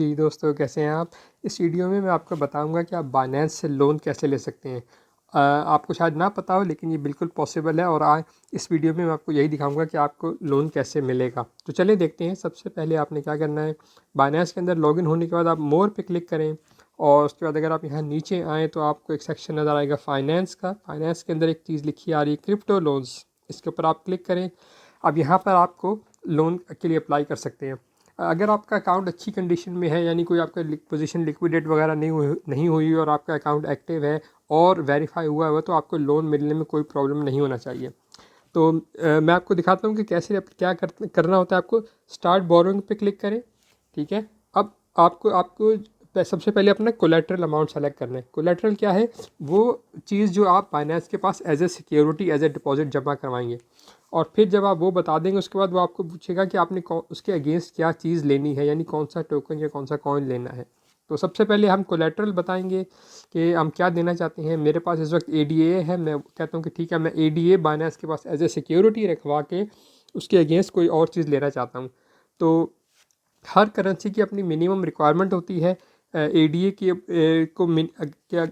जी दोस्तों, कैसे हैं आप। इस वीडियो में मैं आपको बताऊंगा कि आप बाइनेंस से लोन कैसे ले सकते हैं। आपको शायद ना पता हो, लेकिन ये बिल्कुल पॉसिबल है। और आज इस वीडियो में मैं आपको यही दिखाऊंगा कि आपको लोन कैसे मिलेगा। तो चलिए देखते हैं। सबसे पहले आपने क्या करना है, बाइनेंस के अंदर लॉगिन होने के बाद आप मोर पे क्लिक करें। और उसके बाद अगर आप यहाँ नीचे आएँ तो आपको एक सेक्शन नज़र आएगा फाइनेंस का। फाइनेंस के अंदर एक चीज़ लिखी आ रही है क्रिप्टो लोन्स, इसके ऊपर आप क्लिक करें। अब यहाँ पर आपको लोन के लिए अप्लाई कर सकते हैं। अगर आपका अकाउंट अच्छी कंडीशन में है, यानी कोई आपका पोजीशन लिक्विडेट वगैरह नहीं हुई और आपका अकाउंट एक्टिव है और वेरीफाई हुआ हुआ, तो आपको लोन मिलने में कोई प्रॉब्लम नहीं होना चाहिए। तो मैं आपको दिखाता हूँ कि कैसे क्या करना होता है। आपको स्टार्ट बोरोइंग पे क्लिक करें। ठीक है। अब आपको आपको सबसे पहले अपना कोलेट्रल अमाउंट सेलेक्ट करना है। कोलेट्रल क्या है? वो चीज़ जो आप फाइनेंस के पास as a security, as a deposit जमा करवाएंगे। और फिर जब आप वो बता देंगे, उसके बाद वो आपको पूछेगा कि आपने उसके अगेंस्ट क्या चीज़ लेनी है, यानी कौन सा टोकन या कौन सा कॉइन लेना है। तो सबसे पहले हम कोलेट्रल बताएंगे कि हम क्या देना चाहते हैं। मेरे पास इस वक्त ADA है। मैं कहता हूँ कि ठीक है, मैं ADA बाइनेंस के पास एज ए सिक्योरिटी रखवा के उसके अगेंस्ट कोई और चीज़ लेना चाहता हूँ। तो हर करेंसी की अपनी मिनिमम रिक्वायरमेंट होती है। ADA की को क्या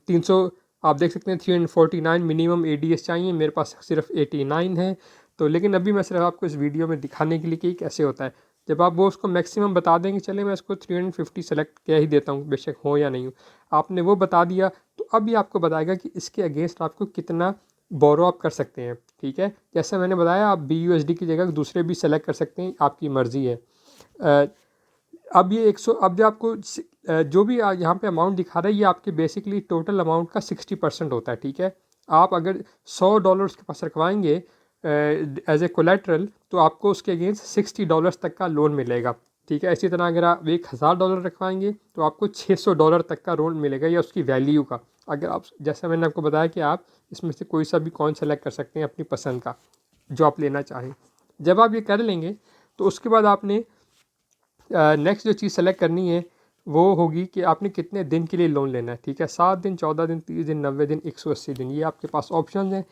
300, आप देख सकते हैं 349 मिनिमम ADS चाहिए। मेरे पास सिर्फ 89 है। तो लेकिन अभी मैं सिर्फ आपको इस वीडियो में दिखाने के लिए कि कैसे होता है। जब आप वो उसको मैक्सिमम बता देंगे, चले मैं इसको 350 सेलेक्ट किया ही देता हूँ, बेशक हो या नहीं हो। आपने वो बता दिया तो अभी आपको बताएगा कि इसके अगेंस्ट आपको कितना बोरो आप कर सकते हैं। ठीक है। जैसे मैंने बताया, आप BUSD की जगह दूसरे भी सेलेक्ट कर सकते हैं, आपकी मर्ज़ी है। अब ये 100, अब जो आपको जो भी यहाँ पे अमाउंट दिखा रहा है, ये आपके बेसिकली टोटल अमाउंट का 60% होता है। ठीक है। आप अगर $100 के पास रखवाएंगे एज ए कोलेट्रल, तो आपको उसके अगेंस्ट $60 तक का लोन मिलेगा। ठीक है। इसी तरह अगर आप $1000 रखवाएंगे तो आपको $600 तक का लोन मिलेगा, या उसकी वैल्यू का। अगर आप, जैसा मैंने आपको बताया कि आप इसमें से कोई सा भी कॉइन सेलेक्ट कर सकते हैं अपनी पसंद का, जो आप लेना चाहें। जब आप ये कर लेंगे तो उसके बाद आपने नेक्स्ट जो चीज़ सेलेक्ट करनी है वो होगी कि आपने कितने दिन के लिए लोन लेना है। ठीक है। 7 दिन, 14 दिन, 30 दिन, 90 दिन, 180 दिन, ये आपके पास ऑप्शन हैं।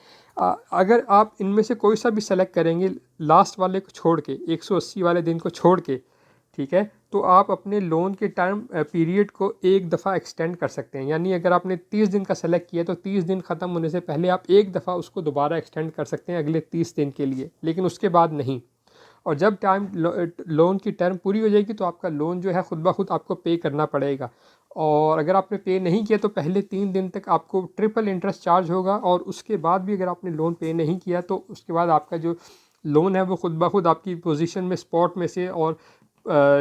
अगर आप इनमें से कोई सा भी सेलेक्ट करेंगे, लास्ट वाले को छोड़ के, 180 वाले दिन को छोड़ के, ठीक है, तो आप अपने लोन के टाइम पीरियड को एक दफ़ा एक्सटेंड कर सकते हैं। यानी अगर आपने 30 दिन का सेलेक्ट किया तो 30 दिन ख़त्म होने से पहले आप एक दफ़ा उसको दोबारा एक्सटेंड कर सकते हैं अगले 30 दिन के लिए, लेकिन उसके बाद नहीं। और जब लोन की टर्म पूरी हो जाएगी तो आपका लोन जो है ख़ुद ब खुद आपको पे करना पड़ेगा। और अगर आपने पे नहीं किया तो पहले 3 दिन तक आपको ट्रिपल इंटरेस्ट चार्ज होगा। और उसके बाद भी अगर आपने लोन पे नहीं किया तो उसके बाद आपका जो लोन है वो ख़ुद ब खुद आपकी पोजीशन में, स्पॉट में से और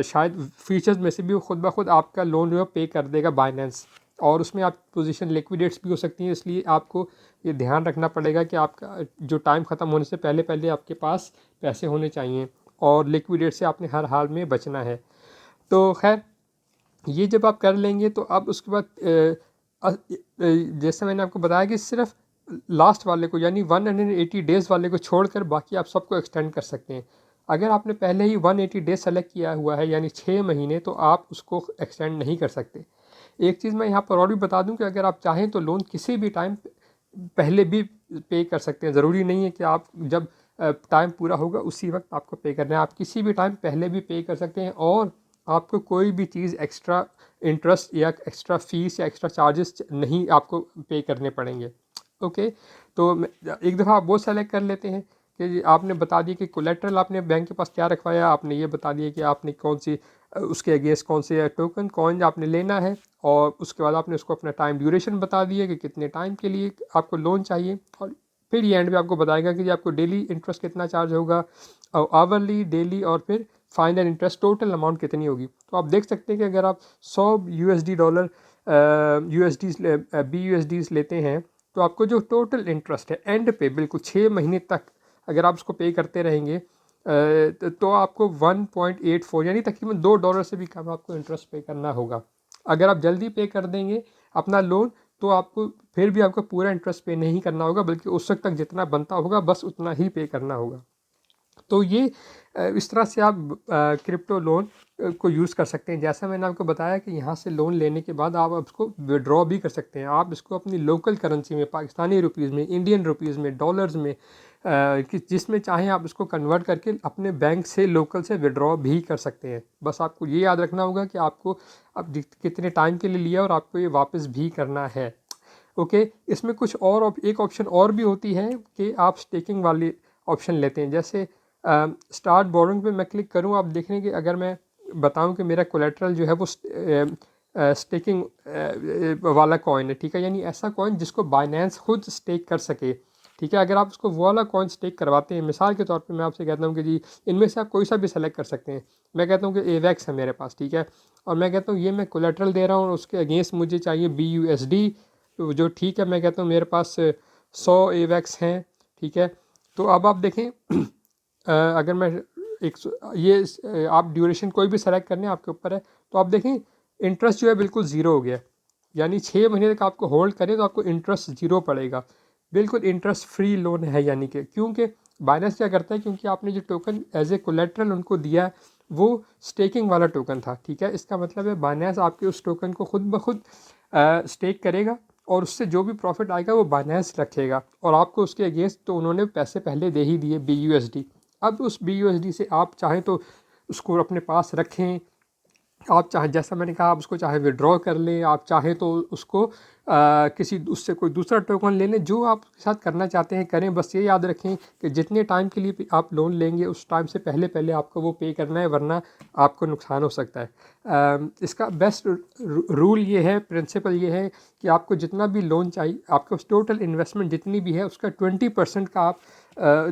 शायद फीचर्स में से भी वो ख़ुद ब खुद आपका लोन जो है पे कर देगा बाइनेंस। और उसमें आप पोजीशन लिक्विडेट्स भी हो सकती हैं, इसलिए आपको ये ध्यान रखना पड़ेगा कि आपका जो टाइम ख़त्म होने से पहले पहले आपके पास पैसे होने चाहिए, और लिक्विडेट से आपने हर हाल में बचना है। तो खैर, ये जब आप कर लेंगे तो अब उसके बाद जैसे मैंने आपको बताया कि सिर्फ लास्ट वाले को, यानी 180 डेज़ वाले को छोड़कर बाकी आप सबको एक्सटेंड कर सकते हैं। अगर आपने पहले ही 180 डेज सेलेक्ट किया हुआ है, यानी 6 महीने, तो आप उसको एक्सटेंड नहीं कर सकते। एक चीज़ मैं यहाँ पर और भी बता दूँ कि अगर आप चाहें तो लोन किसी भी टाइम पहले भी पे कर सकते हैं। ज़रूरी नहीं है कि आप जब टाइम पूरा होगा उसी वक्त आपको पे करना है। आप किसी भी टाइम पहले भी पे कर सकते हैं, और आपको कोई भी चीज़ एक्स्ट्रा इंटरेस्ट या एक्स्ट्रा फ़ीस या एक्स्ट्रा चार्जेस नहीं आपको पे करने पड़ेंगे। ओके। तो एक दफ़ा आप वो सेलेक्ट कर लेते हैं कि आपने बता दिया कि कोलेट्रल आपने बैंक के पास क्या रखवाया, आपने ये बता दिया कि आपने कौन सी उसके अगेंस्ट कौन से टोकन कॉइन आपने लेना है, और उसके बाद आपने उसको अपना टाइम ड्यूरेशन बता दिया कि कितने टाइम के लिए आपको लोन चाहिए। और फिर ये एंड में आपको बताएगा कि आपको डेली इंटरेस्ट कितना चार्ज होगा, और आवरली, डेली, और फिर फाइनल इंटरेस्ट टोटल अमाउंट कितनी होगी। तो आप देख सकते हैं कि अगर आप 100 USD डॉलर BUSDs लेते हैं तो आपको जो टोटल इंटरेस्ट है एंड पे बिल्कुल 6 महीने तक अगर आप उसको पे करते रहेंगे तो आपको 1.84, यानी तकरीबन $2 से भी कम आपको इंटरेस्ट पे करना होगा। अगर आप जल्दी पे कर देंगे अपना लोन तो आपको फिर भी आपको पूरा इंटरेस्ट पे नहीं करना होगा, बल्कि उस वक्त तक जितना बनता होगा बस उतना ही पे करना होगा। तो ये इस तरह से आप क्रिप्टो लोन को यूज़ कर सकते हैं। जैसा मैंने आपको बताया कि यहाँ से लोन लेने के बाद आप उसको विड्रॉ भी कर सकते हैं। आप इसको अपनी लोकल करेंसी में, पाकिस्तानी रुपीज़ में, इंडियन रुपीज़ में, डॉलर्स में, कि जिसमें चाहें आप इसको कन्वर्ट करके अपने बैंक से लोकल से विड्रॉ भी कर सकते हैं। बस आपको ये याद रखना होगा कि आपको अब कितने टाइम के लिए लिया और आपको ये वापस भी करना है। ओके, इसमें कुछ और एक ऑप्शन और भी होती है कि आप स्टेकिंग वाली ऑप्शन लेते हैं। जैसे स्टार्ट बोरोइंग पे मैं क्लिक करूँ, आप देखें कि अगर मैं बताऊं कि मेरा कोलेट्रल जो है वो स्टेकिंग वाला कॉइन है, ठीक है, यानी ऐसा कॉइन जिसको बाइनेंस खुद स्टेक कर सके, ठीक है। अगर आप उसको वो वाला कॉइन स्टेक करवाते हैं, मिसाल के तौर पे मैं आपसे कहता हूँ कि जी इनमें से आप कोई सा भी सेलेक्ट कर सकते हैं। मैं कहता हूँ कि एवेक्स है मेरे पास, ठीक है, और मैं कहता हूँ ये मैं कोलेट्रल दे रहा हूँ और उसके अगेंस्ट मुझे चाहिए BUSD, जो ठीक है, मैं कहता हूँ मेरे पास 100 एवेक्स हैं, ठीक है। तो अब आप देखें अगर मैं ये आप ड्यूरेशन कोई भी सेलेक्ट करने आपके ऊपर है, तो आप देखें इंटरेस्ट जो है बिल्कुल ज़ीरो हो गया, यानी 6 महीने तक आपको होल्ड करें तो आपको इंटरेस्ट ज़ीरो पड़ेगा, बिल्कुल इंटरेस्ट फ्री लोन है। यानी कि क्योंकि बाइनेंस क्या करता है, क्योंकि आपने जो टोकन एज ए कोलेट्रल उनको दिया है वो स्टेकिंग वाला टोकन था, ठीक है। इसका मतलब है बाइनेंस आपके उस टोकन को खुद ब खुद स्टेक करेगा और उससे जो भी प्रॉफिट आएगा वो बाइनेंस रखेगा और आपको उसके अगेंस्ट तो उन्होंने पैसे पहले दे ही दिए BUSD। अब उस BUSD से आप चाहें तो उसको अपने पास रखें, आप चाहे जैसा मैंने कहा आप उसको चाहे विड्रॉ कर लें, आप चाहें तो उसको किसी उससे कोई दूसरा टोकन ले लें, जो आप के साथ करना चाहते हैं करें। बस ये याद रखें कि जितने टाइम के लिए आप लोन लेंगे उस टाइम से पहले पहले आपको वो पे करना है, वरना आपको नुकसान हो सकता है। इसका बेस्ट रूल ये है, प्रिंसिपल ये है कि आपको जितना भी लोन चाहिए, आपको टोटल इन्वेस्टमेंट जितनी भी है उसका 20% का आप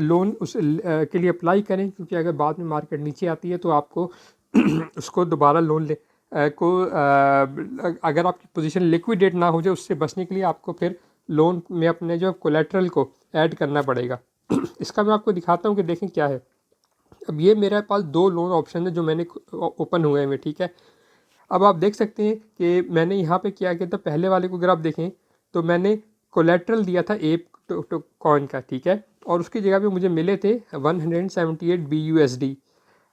लोन उस के लिए अप्लाई करें, क्योंकि अगर बाद में मार्केट नीचे आती है तो आपको उसको दोबारा लोन अगर आपकी पोजीशन लिक्विडेट ना हो जाए, उससे बचने के लिए आपको फिर लोन में अपने जो कोलेट्रल को ऐड करना पड़ेगा। इसका मैं आपको दिखाता हूँ कि देखें क्या है। अब ये मेरे पास 2 लोन ऑप्शन है जो मैंने ओपन हुए हैं, ठीक है। अब आप देख सकते हैं कि मैंने यहाँ पे क्या किया था, पहले वाले को अगर आप देखें तो मैंने कोलेट्रल दिया था एप कॉइन का, ठीक है, और उसकी जगह पे मुझे मिले थे 178 BUSD।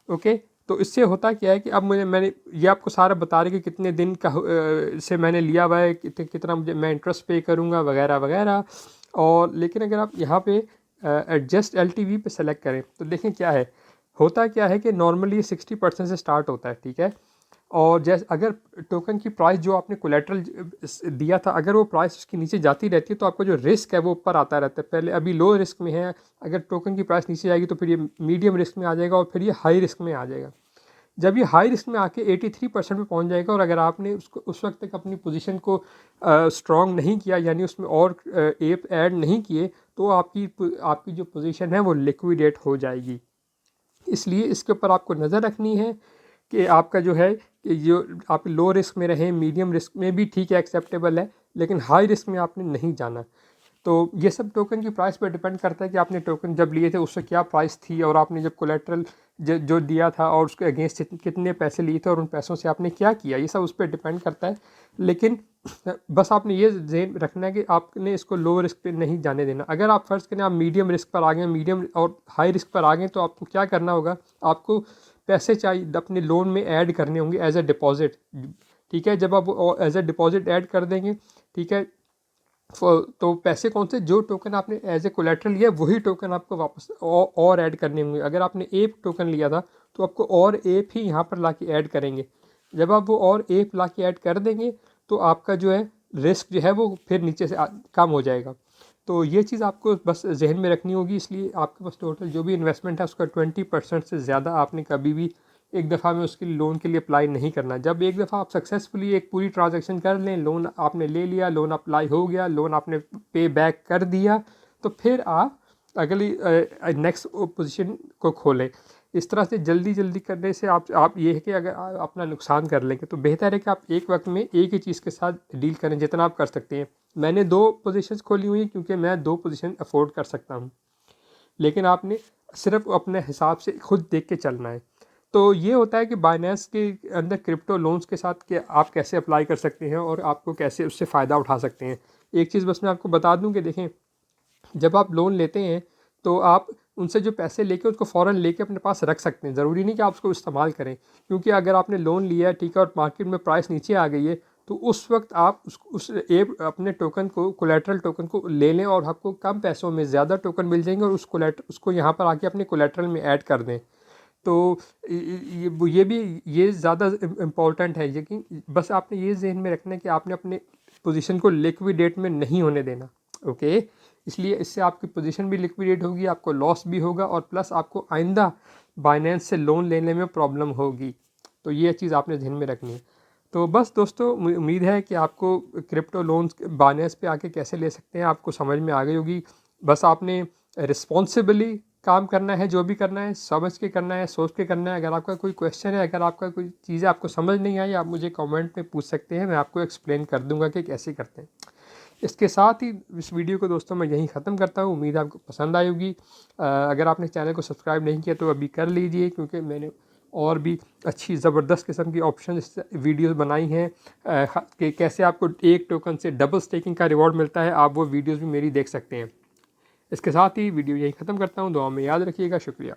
ओके, तो इससे होता क्या है कि अब मैंने ये आपको सारा बता रहे कि कितने दिन का से मैंने लिया हुआ है, कितना मुझे मैं इंटरेस्ट पे करूँगा वगैरह वगैरह। और लेकिन अगर आप यहाँ पे एडजस्ट LTV पे सेलेक्ट करें तो देखें क्या है, होता क्या है कि नॉर्मली 60% से स्टार्ट होता है, ठीक है। और जैसे अगर टोकन की प्राइस जो आपने कोलेट्रल दिया था, अगर वो प्राइस उसके नीचे जाती रहती है तो आपका जो रिस्क है वो ऊपर आता रहता है। पहले अभी लो रिस्क में है, अगर टोकन की प्राइस नीचे जाएगी तो फिर ये मीडियम रिस्क में आ जाएगा और फिर ये हाई रिस्क में आ जाएगा। जब ये हाई रिस्क में आके 83% पे पहुंच जाएगा और अगर आपने उसको उस वक्त तक अपनी पोजीशन को स्ट्रॉन्ग नहीं किया, यानी उसमें और एप ऐड नहीं किए, तो आपकी जो पोजीशन है वो लिक्विडेट हो जाएगी। इसलिए इसके ऊपर आपको नज़र रखनी है कि आपका जो है कि जो आप लो रिस्क में रहें, मीडियम रिस्क में भी ठीक है, एक्सेप्टेबल है, लेकिन हाई रिस्क में आपने नहीं जाना। तो ये सब टोकन की प्राइस पर डिपेंड करता है कि आपने टोकन जब लिए थे उससे क्या प्राइस थी और आपने जब कोलेट्रल जो दिया था और उसके अगेंस्ट कितने पैसे लिए थे और उन पैसों से आपने क्या किया, ये सब उस पर डिपेंड करता है। लेकिन बस आपने ये ध्यान रखना है कि आपने इसको लो रिस्क पे नहीं जाने देना। अगर आप फ़र्ज़ करें आप मीडियम रिस्क पर आ गए, मीडियम और हाई रिस्क पर आ गए, तो आपको क्या करना होगा, आपको पैसे चाहिए अपने लोन में ऐड करने होंगे एज ए डिपॉजिट, ठीक है। जब आप एज ए डिपॉजिट ऐड कर देंगे, ठीक है, तो पैसे कौन से, जो टोकन आपने एज ए कोलेट्रल लिया वही टोकन आपको वापस और ऐड करने होंगे। अगर आपने एप टोकन लिया था तो आपको और एप ही यहाँ पर ला के ऐड करेंगे। जब आप वो और एप ला के ऐड कर देंगे तो आपका जो है रिस्क जो है वो फिर नीचे से कम हो जाएगा। तो ये चीज़ आपको बस जहन में रखनी होगी। इसलिए आपके पास टोटल जो भी इन्वेस्टमेंट है उसका 20% से ज़्यादा आपने कभी भी एक दफ़ा में उसके लोन के लिए अप्लाई नहीं करना। जब एक दफ़ा आप सक्सेसफुली एक पूरी ट्रांजैक्शन कर लें, लोन आपने ले लिया, लोन अप्लाई हो गया, लोन आपने पे बैक कर दिया, तो फिर आप अगली नेक्स्ट पोजीशन को खोलें। इस तरह से जल्दी जल्दी करने से आप ये है कि अगर आप अपना नुकसान कर लेंगे, तो बेहतर है कि आप एक वक्त में एक ही चीज़ के साथ डील करें जितना आप कर सकते हैं। मैंने 2 पोजीशंस खोली हुई हैं क्योंकि मैं 2 पोजीशन अफोर्ड कर सकता हूँ, लेकिन आपने सिर्फ अपने हिसाब से खुद देख के चलना है। तो ये होता है कि बाइनेंस के अंदर क्रिप्टो लोन्स के साथ कि आप कैसे अप्लाई कर सकते हैं और आपको कैसे उससे फ़ायदा उठा सकते हैं। एक चीज़ बस मैं आपको बता दूं कि देखें, जब आप लोन लेते हैं तो आप उनसे जो पैसे लेके उसको फ़ौरन लेके अपने पास रख सकते हैं। ज़रूरी नहीं कि आप उसको इस्तेमाल करें, क्योंकि अगर आपने लोन लिया है, ठीक है, और मार्केट में प्राइस नीचे आ गई है, तो उस वक्त आप उस एक अपने टोकन को, कोलेटरल टोकन को ले लें और आपको कम पैसों में ज़्यादा टोकन मिल जाएंगे और उसको यहाँ पर आके अपने कोलेटरल में ऐड कर दें। तो ये भी ये ज़्यादा इम्पोर्टेंट है, लेकिन बस आपने ये जहन में रखना है कि आपने अपने पोजीशन को लिक्विडेट में नहीं होने देना। ओके, इसलिए इससे आपकी पोजीशन भी लिक्विडेट होगी, आपको लॉस भी होगा और प्लस आपको आइंदा बाइनेंस से लोन लेने में प्रॉब्लम होगी। तो ये चीज़ आपने ध्यान में रखनी है। तो बस दोस्तों, उम्मीद है कि आपको क्रिप्टो लोन्स बाइनेंस पे आके कैसे ले सकते हैं आपको समझ में आ गई होगी। बस आपने रिस्पॉन्सिबली काम करना है, जो भी करना है समझ के करना है, सोच के करना है। अगर आपका कोई क्वेश्चन है, अगर आपका कोई चीज़ें आपको समझ नहीं आई, आप मुझे कमेंट में पूछ सकते हैं, मैं आपको एक्सप्लेन कर दूंगा कि कैसे करते हैं। इसके साथ ही इस वीडियो को दोस्तों मैं यहीं ख़त्म करता हूँ। उम्मीद है आपको पसंद आई होगी। अगर आपने चैनल को सब्सक्राइब नहीं किया तो अभी कर लीजिए, क्योंकि मैंने और भी अच्छी ज़बरदस्त किस्म की ऑप्शन वीडियोस बनाई हैं कि कैसे आपको एक टोकन से डबल स्टेकिंग का रिवॉर्ड मिलता है। आप वो वीडियोस भी मेरी देख सकते हैं। इसके साथ ही वीडियो यहीं ख़त्म करता हूँ। दुआ में याद रखिएगा। शुक्रिया।